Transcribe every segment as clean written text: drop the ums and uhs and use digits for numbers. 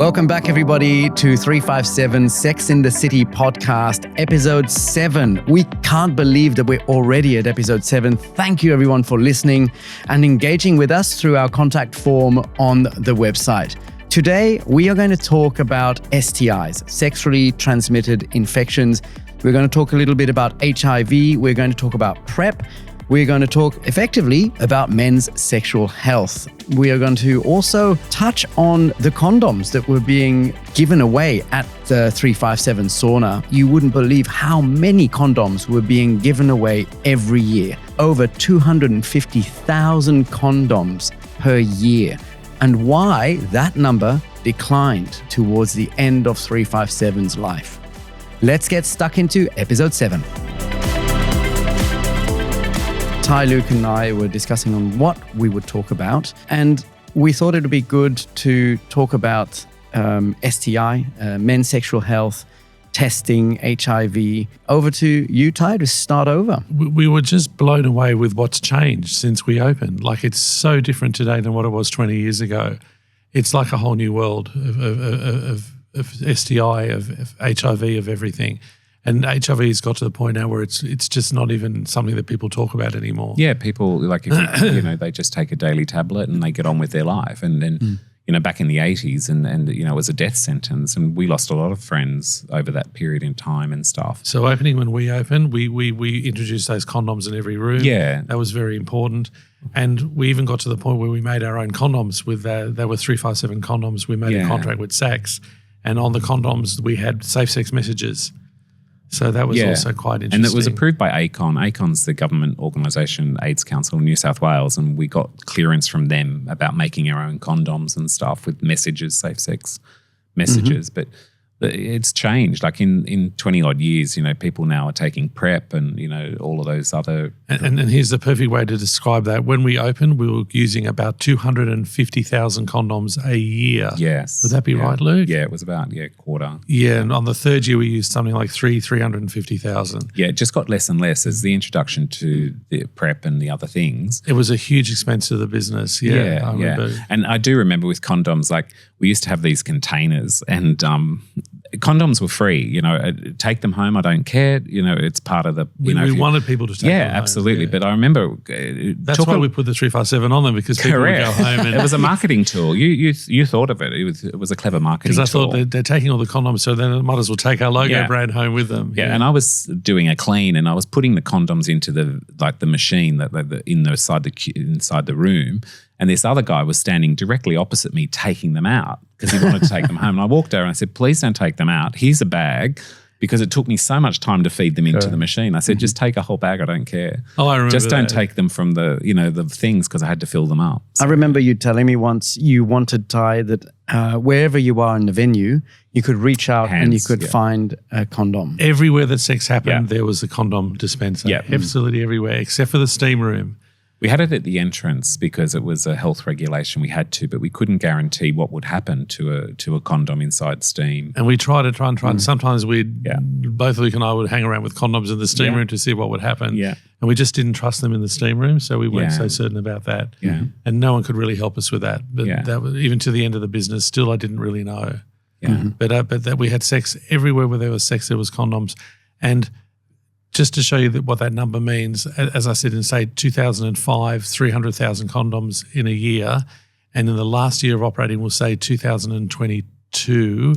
Welcome back, everybody, to 357 Sex in the City podcast, episode 7. We can't believe that we're already at episode 7. Thank you, everyone, for listening and engaging with us through our contact form on the website. Today, we are going to talk about STIs, sexually transmitted infections. We're going to talk a little bit about HIV. We're going to talk about PrEP. We're going to talk effectively about men's sexual health. We are going to also touch on the condoms that were being given away at the 357 Sauna. You wouldn't believe how many condoms were being given away every year. Over 250,000 condoms per year. And why that number declined towards the end of 357's life. Let's get stuck into episode 7. Ty, Luke and I were discussing on what we would talk about, and we thought it would be good to talk about STI, men's sexual health, testing, HIV. Over to you, Ty, to start over. We were just blown away with what's changed since we opened. Like, it's so different today than what it was 20 years ago. It's like a whole new world of STI, of HIV, of everything. And HIV has got to the point now where it's just not even something that people talk about anymore. Yeah, people, like, if you, they just take a daily tablet and they get on with their life. And then, back in the 80s and it was a death sentence, and we lost a lot of friends over that period in time and stuff. So when we opened, we introduced those condoms in every room. Yeah. That was very important. And we even got to the point where we made our own condoms with, they were 357 condoms. We made a contract with Saks, and on the condoms we had safe sex messages. So that was also quite interesting. And it was approved by ACON. ACON's the government organisation, AIDS Council in New South Wales, and we got clearance from them about making our own condoms and stuff with messages, safe sex messages. But it's changed. Like in 20-odd years, people now are taking PrEP and, all of those other... And here's the perfect way to describe that. When we opened, we were using about 250,000 condoms a year. Yes. Would that be right, Luke? Yeah, it was about, quarter. Yeah, and on the third year, we used something like 350,000. Yeah, it just got less and less as the introduction to the PrEP and the other things. It was a huge expense to the business. Yeah, I remember. And I do remember with condoms, like, we used to have these containers, and condoms were free. Take them home, I don't care. It's part of the... We wanted people to take them home. Absolutely. Yeah. But I remember... That's why we put the 357 on them, because people would go home. And it was a marketing tool. You thought of it. It was a clever marketing tool. Because I thought they're taking all the condoms, so then it might as well take our logo brand home with them. Yeah, and I was doing a clean, and I was putting the condoms into the machine inside the room. And this other guy was standing directly opposite me taking them out because he wanted to take them home. And I walked over and I said, please don't take them out. Here's a bag, because it took me so much time to feed them into the machine. I said, just take a whole bag. I don't care. Oh, I remember Just don't take them from the things, because I had to fill them up. So. I remember you telling me once you wanted, Ty, that wherever you are in the venue, you could reach out and you could find a condom. Everywhere that sex happened, there was a condom dispenser. Yeah. Absolutely everywhere, except for the steam room. We had it at the entrance because it was a health regulation. We had to, but we couldn't guarantee what would happen to a condom inside steam. And we tried to try. And sometimes both Luke and I would hang around with condoms in the steam room to see what would happen. Yeah. And we just didn't trust them in the steam room, so we weren't so certain about that. Yeah. And no one could really help us with that. But that was, even to the end of the business, still I didn't really know. Yeah. But that we had sex everywhere where there was sex, there was condoms. And just to show you what that number means, as I said, in, say, 2005, 300,000 condoms in a year. And in the last year of operating, we'll say 2022,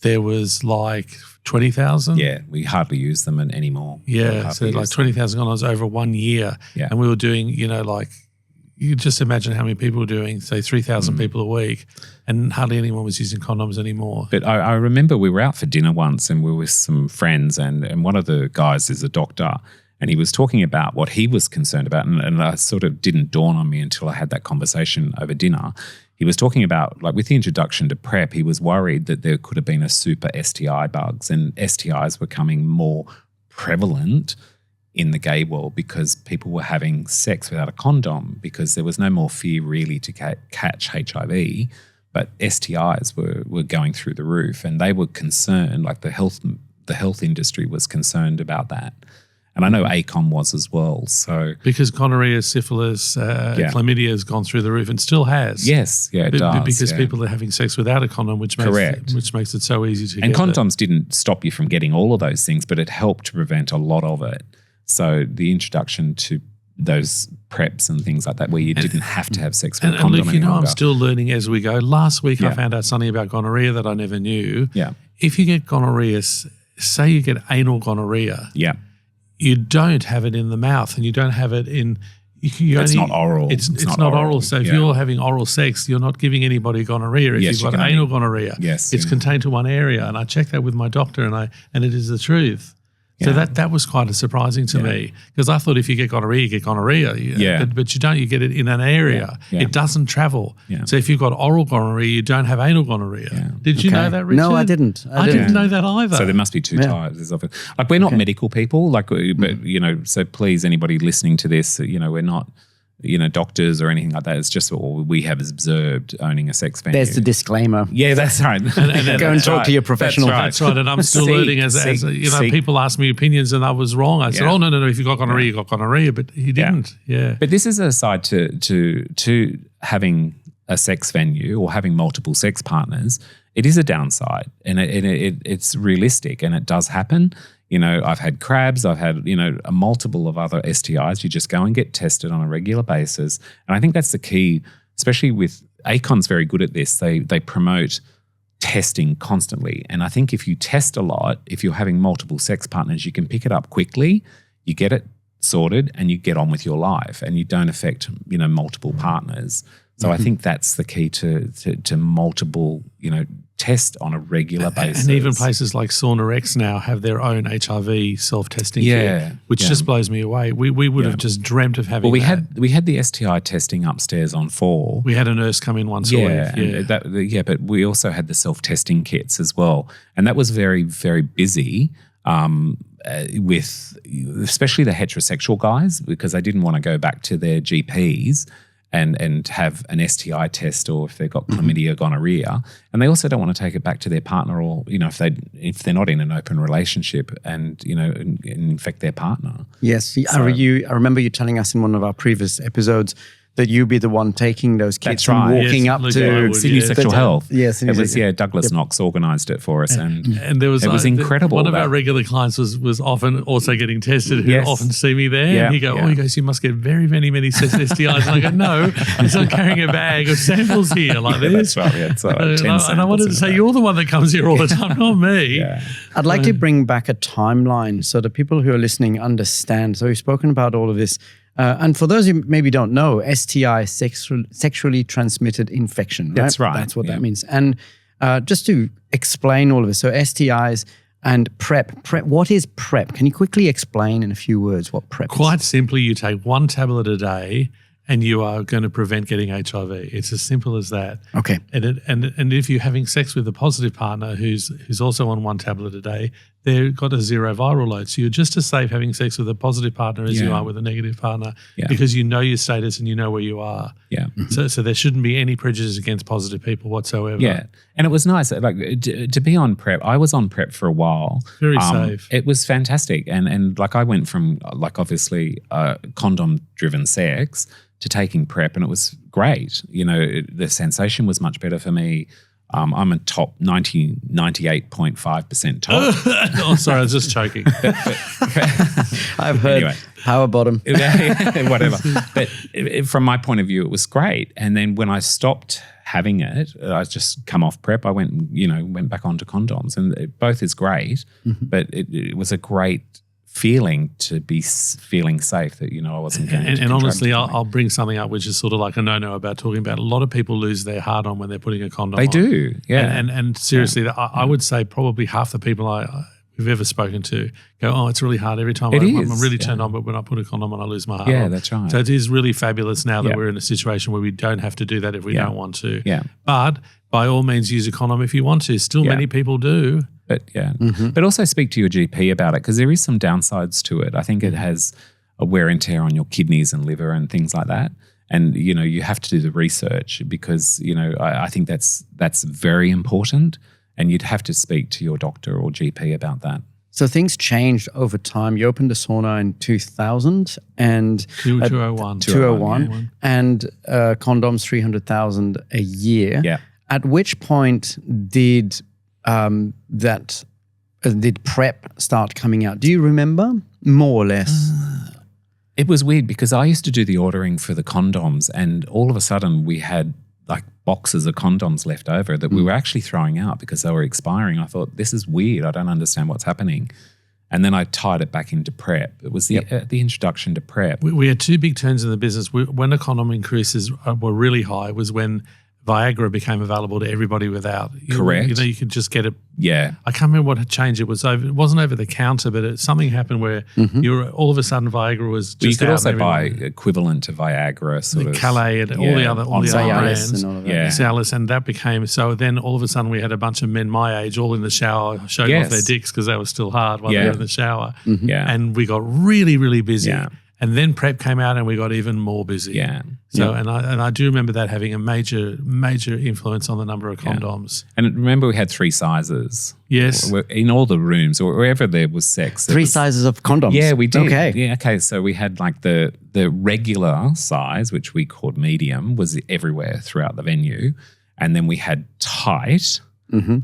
there was like 20,000. Yeah, we hardly use them anymore. Yeah, so like 20,000 condoms over 1 year. Yeah. And we were doing, you just imagine how many people were doing, say, 3,000 people a week, and hardly anyone was using condoms anymore. But I remember we were out for dinner once, and we were with some friends, and one of the guys is a doctor, and he was talking about what he was concerned about, and I sort of didn't dawn on me until I had that conversation over dinner. He was talking about, like, with the introduction to PrEP, he was worried that there could have been a super STI bugs, and STIs were becoming more prevalent in the gay world because people were having sex without a condom, because there was no more fear really to catch HIV, but STIs were going through the roof, and they were concerned, like the health industry was concerned about that. And I know ACOM was as well. So because gonorrhea, syphilis, chlamydia has gone through the roof and still has. Yes, it does. Because people are having sex without a condom, which makes it so easy to get. And condoms didn't stop you from getting all of those things, but it helped to prevent a lot of it. So the introduction to those preps and things like that where you didn't have to have sex with a condom Luke, I'm still learning as we go. Last week I found out something about gonorrhea that I never knew. Yeah. If you get gonorrhea, say you get anal gonorrhea, you don't have it in the mouth and you don't have it in it's not oral. It's not oral. So if you're having oral sex, you're not giving anybody gonorrhea. If you've got anal gonorrhea, it's contained to one area. And I checked that with my doctor and it is the truth. So that was quite surprising to me because I thought if you get gonorrhea, you get gonorrhea. But you don't. You get it in an area. It doesn't travel. So if you've got oral gonorrhea, you don't have anal gonorrhea. Did you know that, Richard? No, I didn't. I didn't know that either. So there must be two types of it. Like we're not medical people. Like, but so please, anybody listening to this, we're not. Doctors or anything like that. It's just what we have observed owning a sex venue. There's the disclaimer. Yeah, that's right. and go and talk to your professional. That's right. And I'm still learning as people ask me opinions and I was wrong. I said, oh, no. If you got gonorrhea, you got gonorrhea. But he didn't. Yeah. But this is a side to having a sex venue or having multiple sex partners. It is a downside and it's realistic and it does happen. I've had crabs, I've had, a multiple of other STIs. You just go and get tested on a regular basis. And I think that's the key, especially with ACON's very good at this. They promote testing constantly. And I think if you test a lot, if you're having multiple sex partners, you can pick it up quickly, you get it sorted and you get on with your life and you don't affect, multiple partners. So I think that's the key to multiple, test on a regular basis. And even places like Sauna X now have their own HIV self-testing kit, which just blows me away. We would have just dreamt of having we had the STI testing upstairs on 4. We had a nurse come in once a week. But we also had the self-testing kits as well. And that was very, very busy with especially the heterosexual guys because they didn't want to go back to their GPs and have an STI test or if they've got chlamydia, gonorrhea. And they also don't want to take it back to their partner or, if they're not in an open relationship and infect their partner. Yes. I remember you telling us in one of our previous episodes that you be the one taking those kids and walking up to Sydney Sexual Health. Yes, it was. Douglas Knox organised it for us, and there was it was incredible. One of our regular clients was often also getting tested. Who often see me there, and he goes, you must get very, very many STIs. And I go, no, he's not carrying a bag of samples here like this. That's right. And I wanted to say, you're the one that comes here all the time, not me. I'd like to bring back a timeline so the people who are listening understand. So we've spoken about all of this. And for those who maybe don't know, STI, sexually transmitted infection. Right? That's right. That's what that means. And just to explain all of this, so STIs and PrEP. What is PrEP? Can you quickly explain in a few words what PrEP is? Quite simply, you take one tablet a day and you are going to prevent getting HIV. It's as simple as that. Okay. And if you're having sex with a positive partner who's also on one tablet a day, they've got a 0 viral load. So you're just as safe having sex with a positive partner as you are with a negative partner because you know your status and you know where you are. Yeah. So there shouldn't be any prejudice against positive people whatsoever. Yeah. And it was nice. Like to be on PrEP, I was on PrEP for a while. Very safe. It was fantastic. And like I went from obviously condom-driven sex to taking PrEP and it was great. The sensation was much better for me. I'm a top 98.5% top. Oh, sorry, I was just choking. I've heard power bottom. Whatever. But from my point of view, it was great. And then when I stopped having it, I just come off PrEP. I went back onto condoms, and both is great. But it was a great feeling to be feeling safe that I wasn't going to. And honestly, I'll bring something up which is sort of like a no-no about talking about. A lot of people lose their heart on when they're putting a condom on. They do, yeah. And seriously, I would say probably half the people we've ever spoken to go, oh, it's really hard every time I'm really turned on, but when I put a condom on, I lose my heart. Yeah, that's right. So it is really fabulous now that we're in a situation where we don't have to do that if we don't want to. Yeah. But by all means, use a condom if you want to. Still, many people do. But but also speak to your GP about it because there is some downsides to it. I think it has a wear and tear on your kidneys and liver and things like that. And, you have to do the research because, I think that's very important and you'd have to speak to your doctor or GP about that. So things changed over time. You opened a sauna in 2000 and 201, and condoms 300,000 a year. Yeah. At which point did did PrEP start coming out? Do you remember, more or less? It was weird because I used to do the ordering for the condoms, and all of a sudden we had like boxes of condoms left over that we were actually throwing out because they were expiring. I thought, this is weird. I don't understand what's happening. And then I tied it back into PrEP. It was the introduction to PrEP. We had two big turns in the business. When the condom increases were really high was when Viagra became available to everybody without. Correct. You could just get it. Yeah. I can't remember what had changed. It wasn't over the counter, but something happened where you were all of a sudden Viagra was just you could out. also buy equivalent to Viagra, sort of. Calais and all the other brands. And all of that. Yeah. Cialis, and that became, so then all of a sudden we had a bunch of men my age all in the shower showing off their dicks because they were still hard while they were in the shower. Yeah. And we got really, really busy. Yeah. And then PrEP came out and we got even more busy. Yeah. So and I do remember that having a major influence on the number of condoms. And remember we had 3 sizes. Yes. In all the rooms or wherever there was sex. 3 sizes of condoms? Yeah, we did. Okay. Yeah, okay. So we had like the regular size, which we called medium, was everywhere throughout the venue. And then we had tight,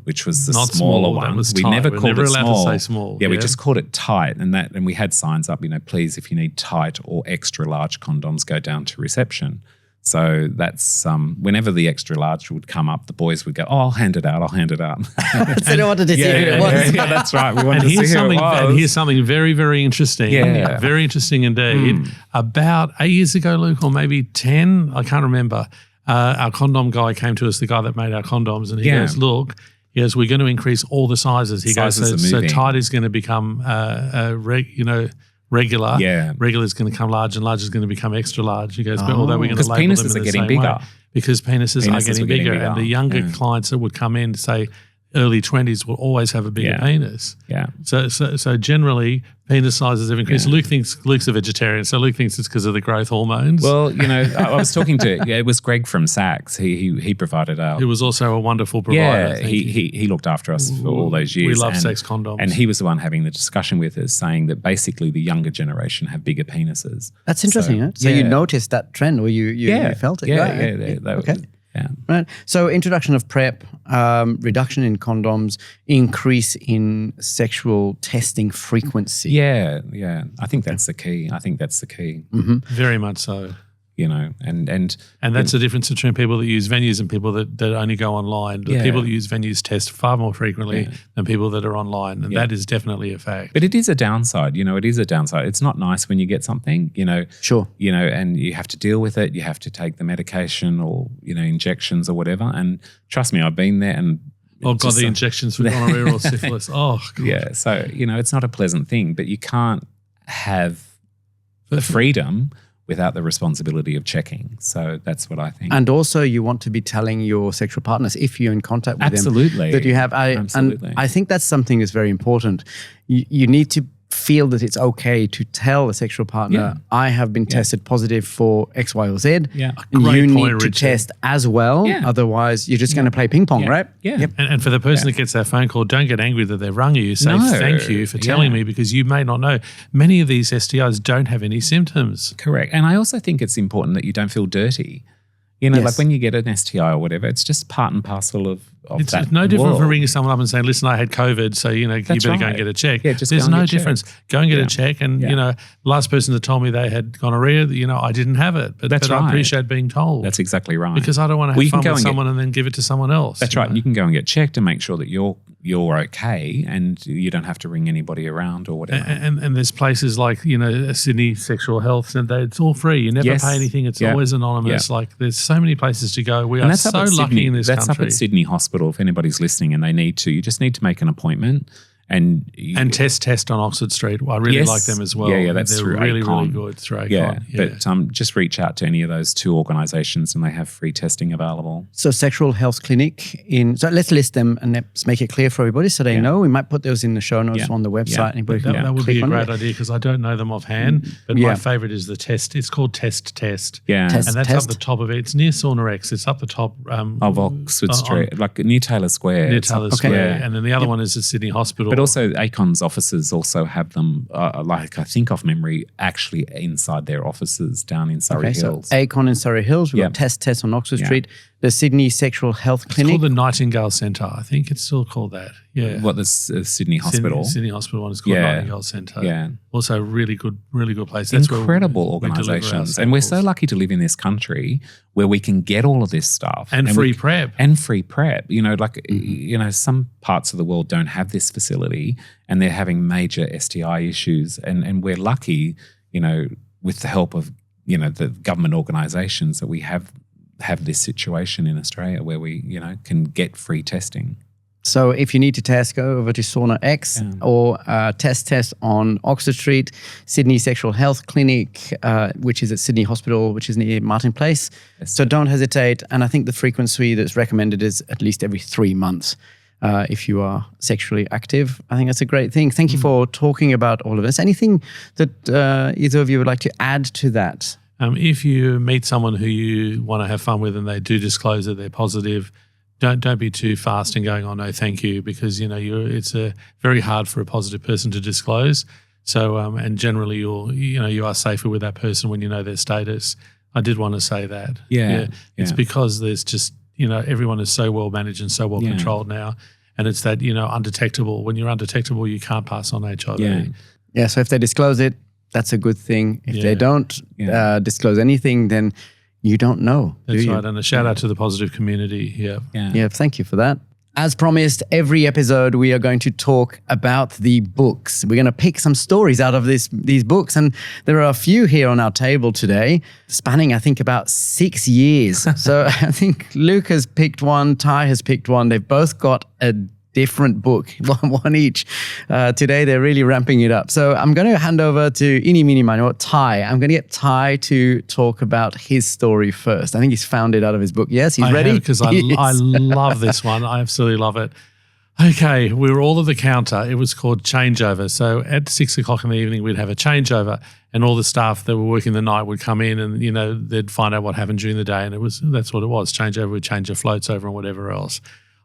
which was the smaller one. We never called it small. Allowed to say small. Yeah, we just called it tight, and we had signs up, please, if you need tight or extra large condoms, go down to reception. So that's whenever the extra large would come up, the boys would go, "Oh, I'll hand it out. So they wanted to see who it was. Yeah, that's right. We wanted to see who it was. And here's something very, very interesting. Yeah. Very interesting indeed. About 8 years ago, Luke, or maybe 10, I can't remember. Our condom guy came to us, the guy that made our condoms, and he goes, look, we're going to increase all the sizes. He goes, so tight is going to become regular. Yeah. Regular is going to become large, and large is going to become extra large. He goes, but although we're going to label them in the same bigger. way, because penises are getting bigger. And the younger clients that would come in, say early 20s, will always have a bigger penis. Yeah. So generally, penis sizes have increased. Yeah. Luke's a vegetarian, so Luke thinks it's because of the growth hormones. Well, I was talking to it was Greg from Saks. He provided our. He was also a wonderful provider. Yeah, he looked after us for all those years. We love sex condoms, and he was the one having the discussion with us, saying that basically the younger generation have bigger penises. That's interesting. So you noticed that trend, or you felt it? Yeah. Okay. Yeah. Right. So introduction of PrEP, reduction in condoms, increase in sexual testing frequency. Yeah. I think that's the key. Very much so. And that's the difference between people that use venues and people that only go online. The people that use venues test far more frequently than people that are online, and that is definitely a fact. But it is a downside. It is a downside. It's not nice when you get something. Sure. And you have to deal with it. You have to take the medication or injections or whatever. And trust me, I've been there and. Oh God, the injections for gonorrhea or syphilis. Oh God. Yeah. So it's not a pleasant thing, but you can't have the freedom without the responsibility of checking. So that's what I think. And also you want to be telling your sexual partners, if you're in contact with Absolutely. them, that you have. Absolutely. And I think that's something that's very important. You need to feel that it's okay to tell a sexual partner, I have been tested positive for X, Y, or Z. Yeah. You need to test as well. Yeah. Otherwise, you're just going to play ping pong, right? Yeah. Yep. And for the person that gets that phone call, don't get angry that they've rung you. Say thank you for telling me, because you may not know. Many of these STIs don't have any symptoms. Correct. And I also think it's important that you don't feel dirty. Like when you get an STI or whatever, it's just part and parcel of it's that no different world. from ringing someone up and saying, listen, I had COVID, so, you better go and get a check. Yeah, just There's go and no get difference. checked. Go and get a check. And, last person that told me they had gonorrhea, I didn't have it. But I appreciate being told. That's exactly right. Because I don't want to have fun with someone and then give it to someone else. That's right. You can go and get checked and make sure that you're okay and you don't have to ring anybody around or whatever. And there's places like, Sydney Sexual Health, and it's all free. You never pay anything. It's always anonymous. Yeah. Like there's so many places to go. We are so lucky in this country. That's up at Sydney Hospital if anybody's listening and they need to. You just need to make an appointment. And test on Oxford Street. I really like them as well. Yeah, that's They're through really, ACON. really good through ACON. Yeah, but just reach out to any of those 2 organisations and they have free testing available. So Sexual Health Clinic so let's list them and let's make it clear for everybody so they know. We might put those in the show notes on the website. Yeah. That would be a great idea because I don't know them offhand, but my favourite is the test. It's called Test. Yeah. Test, and that's up the top of it. It's near Sauna X. It's up the top. Of Oxford Street, like near Taylor Square. Near Taylor Square. And then the other one is at Sydney Hospital. But also Acon's offices also have them, like I think off memory, actually inside their offices down in Surrey Hills. So Acon in Surrey Hills. We've got Test on Oxford Street. The Sydney Sexual Health Clinic. It's called the Nightingale Centre. I think it's still called that. Yeah. What, the Sydney Hospital? Sydney Hospital one is called Nightingale Centre. Yeah. Also really good place. That's incredible organisations. And we're so lucky to live in this country where we can get all of this stuff. And free prep. And free prep. You know, like, you know, some parts of the world don't have this facility and they're having major STI issues. And we're lucky, you know, with the help of, you know, the government organisations that we have this situation in Australia where we, you know, can get free testing. So if you need to test, go over to Sauna X or test on Oxford Street, Sydney Sexual Health Clinic, which is at Sydney Hospital, which is near Martin Place. Yes. So don't hesitate. And I think the frequency that's recommended is at least every 3 months if you are sexually active. I think that's a great thing. Thank you for talking about all of this. Anything that either of you would like to add to that? If you meet someone who you want to have fun with and they do disclose that they're positive, don't be too fast in going, oh no, thank you, because you know it's very hard for a positive person to disclose. So and generally you are safer with that person when you know their status. I did want to say that. Yeah. It's because there's just everyone is so well managed and so well controlled now, and it's that undetectable. When you're undetectable, you can't pass on HIV. Yeah. So if they disclose it, that's a good thing. If they don't disclose anything, then you don't know. That's right. And a shout out to the positive community. Yeah. Thank you for that. As promised, every episode we are going to talk about the books. We're going to pick some stories out of these books. And there are a few here on our table today, spanning, I think, about 6 years. So I think Luke has picked one, Ty has picked one. They've both got a different book, one each. Today, they're really ramping it up. So I'm going to hand over to Eeny, Meeny, Miny, or Ty. I'm going to get Ty to talk about his story first. I think he's found it out of his book. Yes, he's ready? Because I love this one. I absolutely love it. Okay, we were all at the counter. It was called changeover. So at 6 o'clock in the evening, we'd have a changeover, and all the staff that were working the night would come in, and they'd find out what happened during the day, and that's what it was. Changeover would change your floats over and whatever else.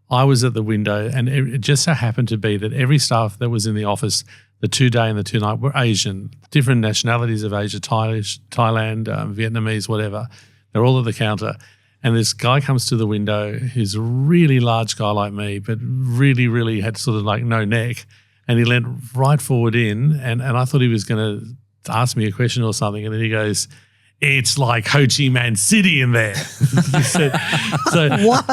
I was at the window, and it just so happened to be that every staff that was in the office, the 2-day and the 2-night, were Asian, different nationalities of Asia, Thailand, Vietnamese, whatever. They're all at the counter. And this guy comes to the window who's a really large guy like me, but really, really had sort of like no neck. And he leant right forward in, and I thought he was going to ask me a question or something. And then he goes, "It's like Ho Chi Minh City in there." He said, so what?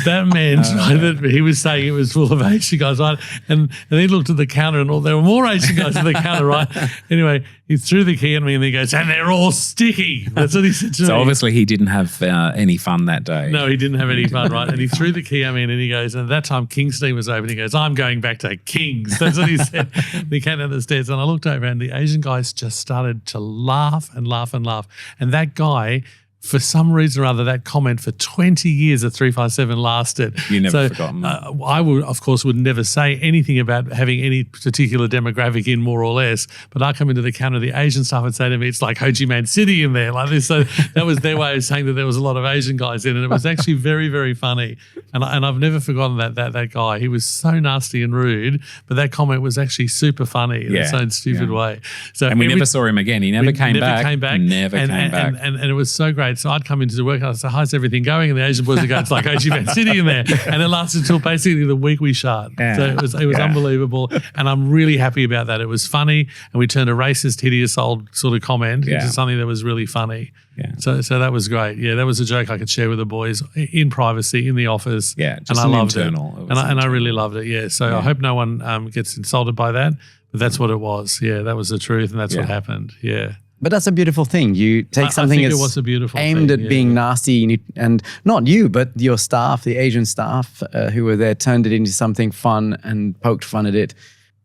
That meant that he was saying it was full of Asian guys, right? And he looked at the counter, and there were more Asian guys at the counter, right? Anyway, he threw the key at me, and he goes, "And they're all sticky." That's what he said to me. So obviously he didn't have any fun that day. No, he didn't have any fun, right? And he threw the key at me, and he goes, and at that time Kingston was open. He goes, "I'm going back to Kings." That's what he said. And he came down the stairs, and I looked over, and the Asian guys just started to laugh and laugh and laugh. And that guy, for some reason or other, that comment for 20 years at 357 lasted. You never forgotten. I would, of course, would never say anything about having any particular demographic in, more or less. But I come into the counter, the Asian staff would say to me, "It's like Ho Chi Minh City in there," like this. So that was their way of saying that there was a lot of Asian guys in, and it was actually very, very funny. And I've never forgotten that guy. He was so nasty and rude, but that comment was actually super funny in its own stupid way. So and we never saw him again. He never came back. Never came back. And it was so great. So I'd come into work and I'd say, "How's everything going?" And the Asian boys would go, "It's like Ho Chi Minh City in there." And it lasted until basically the week we shut. Yeah. So it was unbelievable. And I'm really happy about that. It was funny, and we turned a racist, hideous old sort of comment into something that was really funny. Yeah. So that was great. Yeah, that was a joke I could share with the boys in privacy in the office. Yeah, just and I loved internal. it. And I really loved it. Yeah. So I hope no one gets insulted by that. But that's what it was. Yeah, that was the truth, and that's what happened. Yeah. But that's a beautiful thing. You take something that's aimed at being nasty, and not you, but your staff, the Asian staff who were there, turned it into something fun and poked fun at it.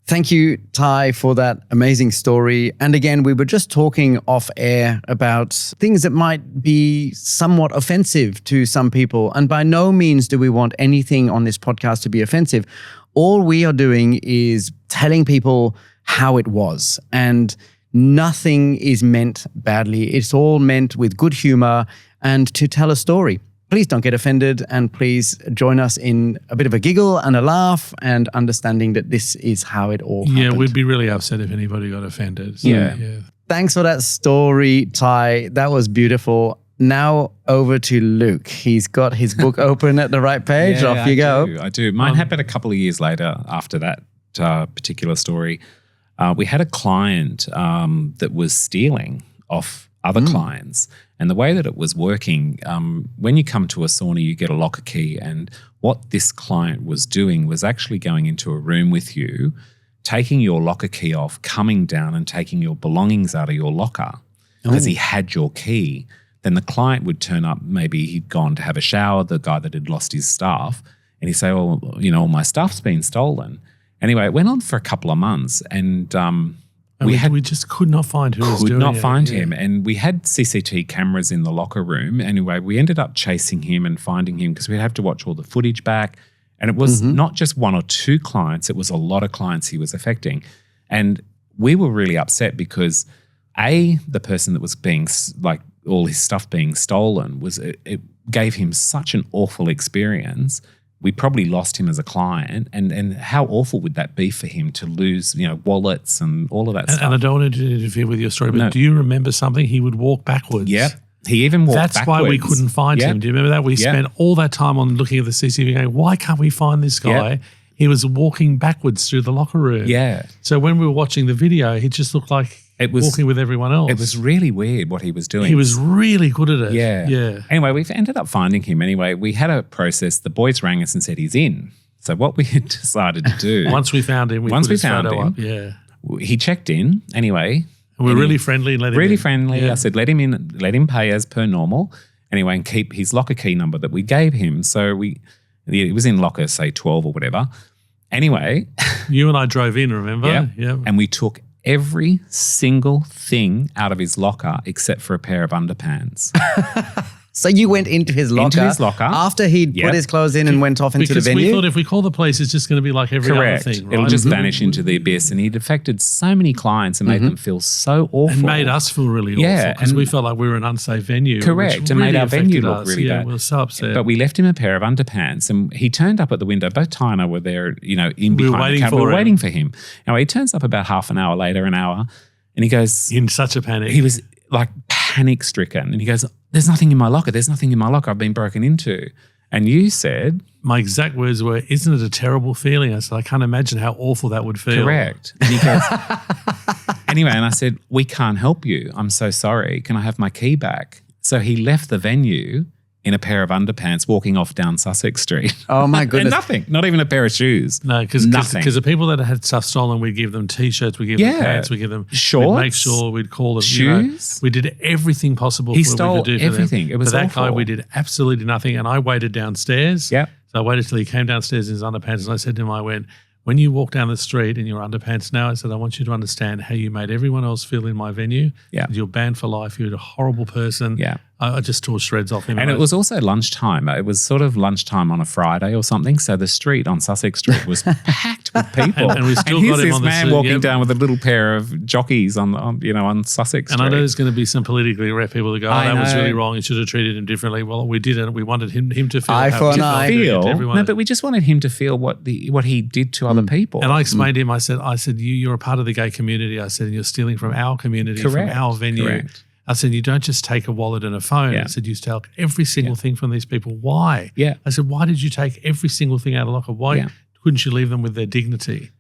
Thank you, Ty, for that amazing story. And again, we were just talking off air about things that might be somewhat offensive to some people. And by no means do we want anything on this podcast to be offensive. All we are doing is telling people how it was. And nothing is meant badly. It's all meant with good humor and to tell a story. please don't get offended, and please join us in a bit of a giggle and a laugh and understanding that this is how it all happened. Yeah, we'd be really upset if anybody got offended. So, Yeah. Thanks for that story, Ty. That was beautiful. Now over to Luke. He's got his book open at the right page. Yeah, Off you go. I do. Mine happened a couple of years later after that particular story. We had a client that was stealing off other clients. And the way that it was working, when you come to a sauna, you get a locker key. And what this client was doing was actually going into a room with you, taking your locker key off, coming down and taking your belongings out of your locker because he had your key. Then the client would turn up, maybe he'd gone to have a shower, the guy that had lost his stuff, and he'd say, oh, you know, my stuff's been stolen. Anyway, it went on for a couple of months and we just could not find who was doing it. Could not find him. And we had CCTV cameras in the locker room. Anyway, we ended up chasing him and finding him because we'd have to watch all the footage back. And it was not just one or two clients, it was a lot of clients he was affecting. And we were really upset because the person that was being all his stuff being stolen it gave him such an awful experience. We probably lost him as a client, and how awful would that be for him to lose, you know, wallets and all of that stuff. And I don't want to interfere with your story, but do you remember something? He would walk backwards. Yep. He even walked backwards. That's why we couldn't find him. Do you remember that? We spent all that time on looking at the CCTV going, why can't we find this guy? Yep. He was walking backwards through the locker room. Yeah. So when we were watching the video, he just looked like walking with everyone else. It was really weird what he was doing. He was really good at it. Yeah. Yeah. Anyway, we've ended up finding him. Anyway, we had a process. The boys rang us and said he's in. So what we had decided to do. Once we found him, we put his photo up. Yeah. He checked in anyway. And we're really friendly and let him in. Really friendly. Yeah. I said, let him in, let him pay as per normal. Anyway, and keep his locker key number that we gave him. So it was in locker, say 12 or whatever. Anyway. You and I drove in, remember? Yeah. And we took every single thing out of his locker except for a pair of underpants. So you went into his locker after he'd put his clothes in and went off into the venue? Because we thought if we call the police, it's just going to be like every other thing, right? It'll just vanish into the abyss. And he'd affected so many clients and made them feel so awful. And made us feel really awful because we felt like we were an unsafe venue. Correct. And made our venue look really bad. We were so upset. But we left him a pair of underpants and he turned up at the window. Both Ty and I were there, you know, in behind the camera. We were waiting for him. Anyway, he turns up about half an hour later, an hour, and he goes... In such a panic. He was like panic-stricken. And he goes, there's nothing in my locker. There's nothing in my locker. I've been broken into. And you said... My exact words were, isn't it a terrible feeling? I said, I can't imagine how awful that would feel. Correct. And he goes... Anyway, and I said, we can't help you. I'm so sorry. Can I have my key back? So he left the venue in a pair of underpants walking off down Sussex Street. Oh, my goodness. And nothing. Not even a pair of shoes. No, because the people that had stuff stolen, we'd give them T-shirts, we'd give them pants, we'd give them shorts. We'd make sure we'd call them. Shoes. You know, we did everything possible he for stole we could do everything. For them. It was for that awful. guy, we did absolutely nothing. And I waited downstairs. Yep. So I waited till he came downstairs in his underpants and I said to him, I went, when you walk down the street in your underpants now, I said, I want you to understand how you made everyone else feel in my venue. Yeah. You're banned for life. You're a horrible person. Yeah. I just tore shreds off him. And it was also lunchtime. It was sort of lunchtime on a Friday or something. So the street on Sussex Street was packed with people. and we still and got him this on man the walking down with a little pair of jockeys on Sussex Street. And I know there's going to be some politically correct people that go, that was really wrong. You should have treated him differently. Well, we didn't. We wanted him to feel eye for an eye. No, but we just wanted him to feel what he did to other people. And I explained to him, I said, you're a part of the gay community. I said, and you're stealing from our community, from our venue. Correct. I said, you don't just take a wallet and a phone. I said, you take every single thing from these people. Why? Yeah. I said, why did you take every single thing out of the locker? Why couldn't you leave them with their dignity?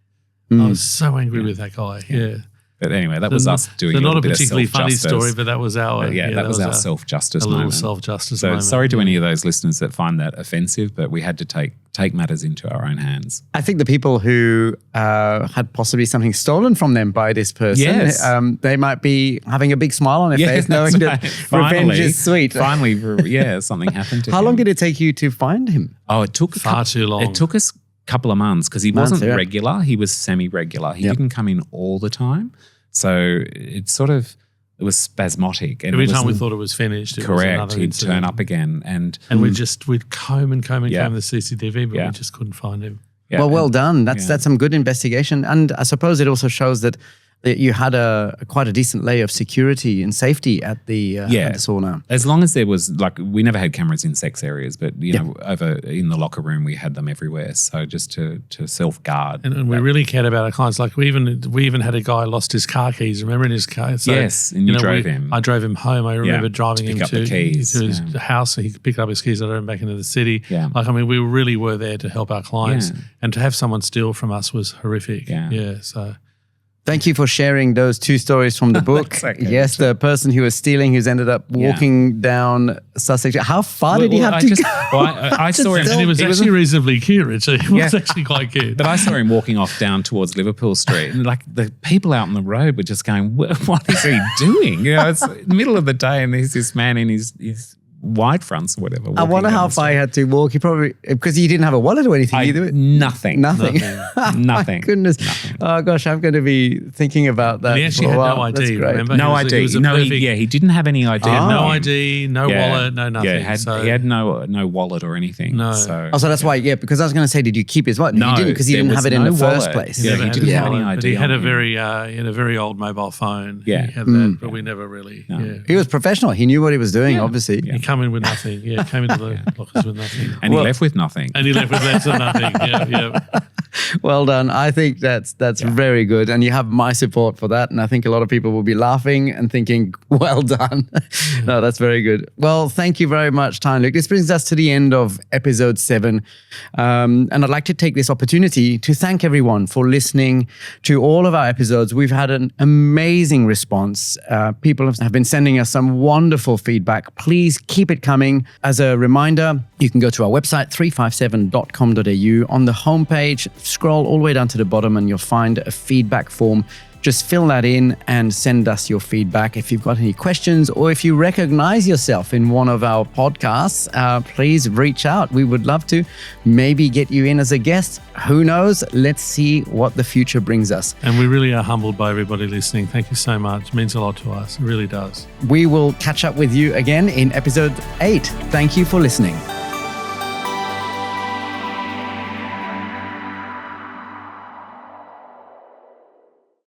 I was so angry with that guy. Yeah. But anyway, that was us doing not a particularly funny story, but that was our that was our self-justice moment. A little self-justice moment. So sorry to any of those listeners that find that offensive, but we had to take matters into our own hands. I think the people who had possibly something stolen from them by this person, they might be having a big smile on their face knowing that revenge is sweet. Finally, something happened to him. How long did it take you to find him? Oh, it took far too long. It took us a couple of months because he wasn't regular. He was semi-regular. He didn't come in all the time. So it was spasmodic. And every time we thought it was finished, he'd turn up again. And we'd comb the CCTV, but we just couldn't find him. Yeah. Well done. That's some good investigation. And I suppose it also shows that you had quite a decent layer of security and safety at the sauna. As long as there was, like, we never had cameras in sex areas, but you know, over in the locker room we had them everywhere. So just to self-guard. And we really cared about our clients. Like we even had a guy lost his car keys. Remember, in his car? So, yes, and you drove him. I drove him home. I remember driving him to his house so he could pick up his keys. I drove him back into the city. Yeah. Like, I mean, we really were there to help our clients, and to have someone steal from us was horrific. Yeah. So. Thank you for sharing those 2 stories from the book. Yes, the person who was stealing, who's ended up walking down Sussex. How far did he have to go? I saw him. And he was actually reasonably cute, Richard. He was actually quite cute. But I saw him walking off down towards Liverpool Street, and like the people out on the road were just going, what is he doing? You know, it's the middle of the day and there's this man in his wide fronts or whatever. I wonder how far he had to walk. He probably, because he didn't have a wallet or anything either. Nothing. Nothing. My goodness. Nothing. Oh gosh, I'm going to be thinking about that. And he actually had no ID, remember? No ID. He didn't have any ID. No ID, no wallet, no nothing. Yeah, he had no wallet or anything. No. So that's why, because I was going to say, did you keep his wallet? No, he didn't, because he didn't have it in the first place. Yeah, he didn't have any ID. But he had a very old mobile phone. Yeah. He had that, but we never really. No. Yeah. He was professional. He knew what he was doing, obviously. He came in with nothing. Yeah, came into the lockers with nothing. And he left with nothing. And he left with less than nothing. Yeah. Well done. I think that's very good. And you have my support for that. And I think a lot of people will be laughing and thinking, well done. No, that's very good. Well, thank you very much, Ty and Luke. This brings us to the end of episode 7. And I'd like to take this opportunity to thank everyone for listening to all of our episodes. We've had an amazing response. People have been sending us some wonderful feedback. Please keep it coming. As a reminder, you can go to our website, 357.com.au. On the homepage, scroll all the way down to the bottom and you'll find a feedback form. Just fill that in and send us your feedback. If you've got any questions or if you recognize yourself in one of our podcasts, please reach out. We would love to maybe get you in as a guest. Who knows? Let's see what the future brings us. And we really are humbled by everybody listening. Thank you so much. It means a lot to us. It really does. We will catch up with you again in episode 8. Thank you for listening.